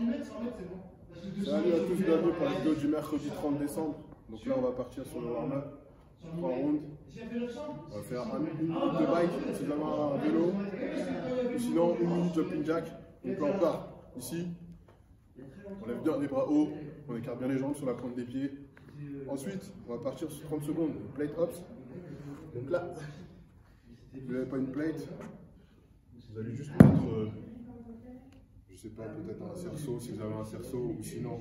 Salut à tous, bienvenue pour la vidéo du mercredi 30 décembre. Donc là on va partir sur le warm-up, 3 rounds. On va faire une minute de bike si vous avez un vélo, ou sinon une minute jumping jack. Donc là on part ici, on lève bien les bras hauts, on écarte bien les jambes sur la pointe des pieds. Ensuite on va partir sur 30 secondes, plate hops. Donc là, si vous n'avez pas une plate, vous allez juste mettre, je sais pas, peut-être un cerceau si vous avez un cerceau, ou sinon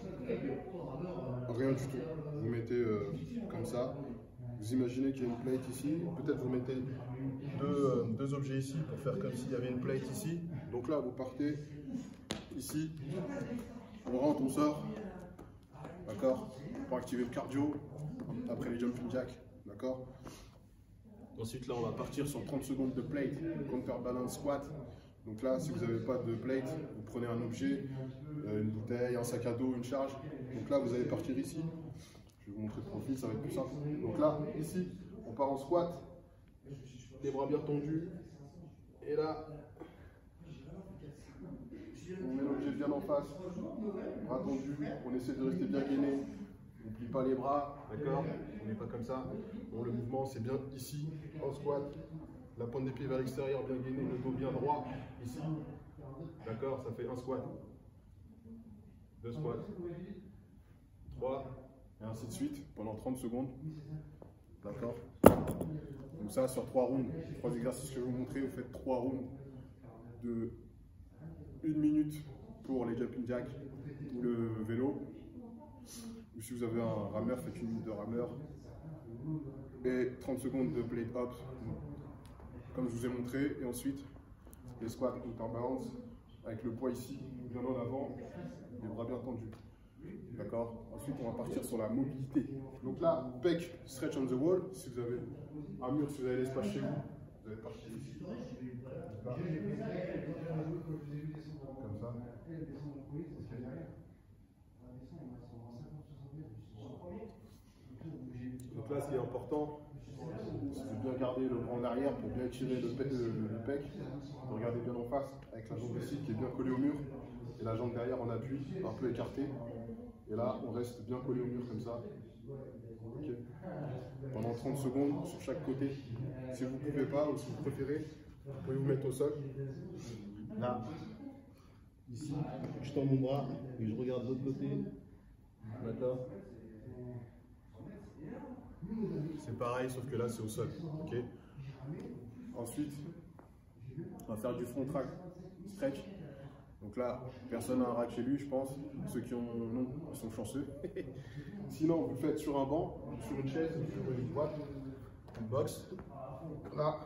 rien du tout. Vous mettez comme ça. Vous imaginez qu'il y a une plate ici, peut-être vous mettez deux objets ici pour faire comme s'il y avait une plate ici. Donc là, vous partez ici, on rentre, on sort, d'accord, pour activer le cardio après les jumping jacks, d'accord. Ensuite, là, on va partir sur 30 secondes de plate, counterbalance squat. Donc là, si vous n'avez pas de plate, vous prenez un objet, une bouteille, un sac à dos, une charge. Donc là, vous allez partir ici. Je vais vous montrer de profil, ça va être plus simple. Donc là, ici, on part en squat, les bras bien tendus. Et là, on met l'objet bien en face, bras tendus. On essaie de rester bien gainé. On ne plie pas les bras, d'accord? On n'est pas comme ça. Bon, le mouvement, c'est bien ici, en squat. La pointe des pieds vers l'extérieur, bien gainé, le dos bien droit, ici. D'accord? Ça fait un squat, 2 squats, 3, et ainsi de suite, pendant 30 secondes. D'accord? Donc ça, sur 3 rounds, 3 exercices que je vais vous montrer, vous faites 3 rounds de 1 minute pour les jumping jacks ou le vélo. Ou si vous avez un rameur, faites 1 minute de rameur. Et 30 secondes de plate hops, comme je vous ai montré. Et ensuite, les squats counterbalance avec le poids ici, bien en avant, les bras bien tendus. D'accord? Ensuite, on va partir sur la mobilité. Donc là, pec, stretch on the wall. Si vous avez un mur, si vous avez l'espace chez vous, vous allez partir ici. Comme ça. Donc là, ce qui est important, c'est de bien garder le bras en arrière pour bien étirer le pec. Vous regardez bien en face avec la jambe ici qui est bien collée au mur et la jambe derrière en appui, un peu écartée. Et là, on reste bien collé au mur comme ça. Okay. Pendant 30 secondes sur chaque côté. Si vous ne pouvez pas ou si vous préférez, vous pouvez vous mettre au sol. Là, ici, je tends mon bras et je regarde de l'autre côté. D'accord? C'est pareil, sauf que là, c'est au sol. Okay. Ensuite, on va faire du front rack stretch. Donc là, personne n'a un rack chez lui, je pense. Ceux qui ont non, ils sont chanceux. Sinon, vous le faites sur un banc, sur une chaise, sur une boîte, une box. Là,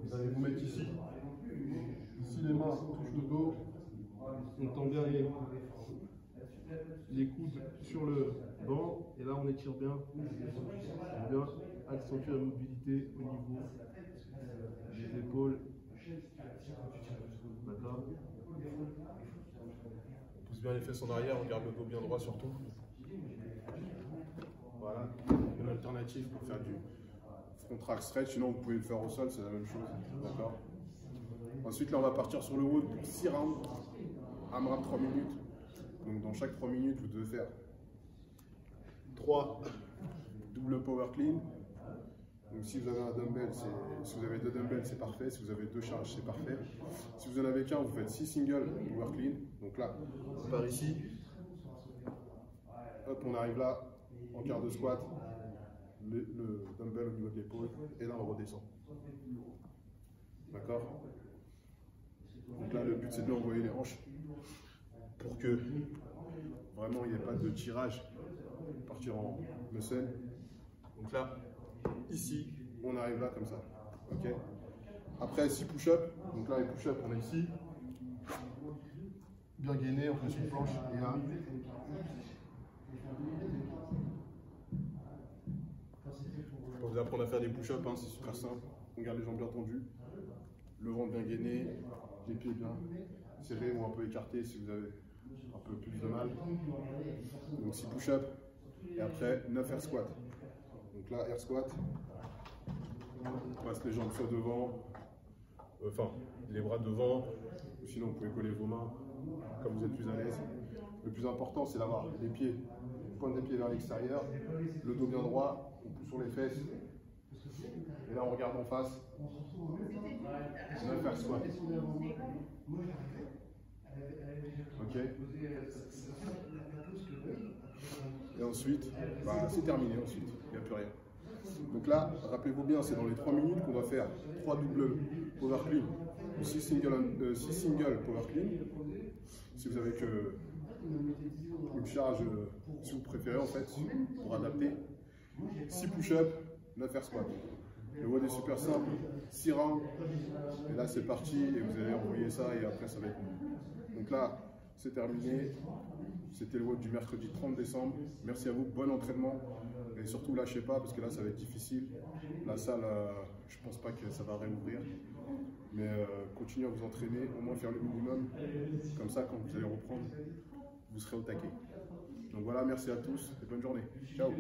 vous allez vous mettre ici. Ici, les mains touchent le dos. On tend bien les coudes sur le banc. Et là, on étire bien. On vient accentuer la mobilité au niveau des épaules. D'accord? On pousse bien les fesses en arrière, on garde le dos bien droit surtout. Voilà, une alternative pour faire du front rack stretch, sinon vous pouvez le faire au sol, c'est la même chose. D'accord? Ensuite là on va partir sur le wood pour 6 rounds, AMRAP 3 minutes. Donc dans chaque 3 minutes vous devez faire 3 double power clean. Donc si vous avez un dumbbell, si vous avez 2 dumbbells, c'est parfait. Si vous avez 2 charges, c'est parfait. Si vous en avez qu'un, vous faites 6 singles power clean. Donc là, on part ici. Hop, on arrive là, en quart de squat. Le dumbbell au niveau de l'épaule. Et là, on redescend. D'accord? Donc là, le but, c'est de envoyer les hanches pour que vraiment, il n'y ait pas de tirage. Partir en muscle. Donc là, ici, on arrive là comme ça. Ok. Après 6 push-up, donc là les push-up on est ici, bien gainé, on fait sur planche et là. On va vous apprendre à faire des push-up, hein, c'est super simple. On garde les jambes bien tendues, le ventre bien gainé, les pieds bien serrés ou un peu écartés si vous avez un peu plus de mal. Donc 6 push-up et après 9 air squat. Donc là air squat. On passe les jambes soit devant, enfin les bras devant, ou sinon vous pouvez coller vos mains comme vous êtes plus à l'aise. Le plus important, c'est d'avoir les pieds, pointe des pieds vers l'extérieur, le dos bien droit, on pousse sur les fesses. Et là, on regarde en face. On va faire squat. Ok. Et ensuite, c'est terminé ensuite. Il n'y a plus rien. Donc là, rappelez-vous bien, c'est dans les 3 minutes qu'on doit faire 3 doubles power clean ou 6 single power clean. Si vous avez que une charge, si vous préférez en fait, pour adapter. 6 push-up, 9 air squat. Le WOD est super simple, 6 rounds, et là c'est parti, et vous allez envoyer ça, et après ça va être bon. Donc là, c'est terminé. C'était le WOD du mercredi 30 décembre. Merci à vous, bon entraînement. Et surtout, lâchez pas, parce que là, ça va être difficile. La salle, je pense pas que ça va réouvrir. Mais continuez à vous entraîner, au moins faire le minimum. Comme ça, quand vous allez reprendre, vous serez au taquet. Donc voilà, merci à tous et bonne journée. Ciao.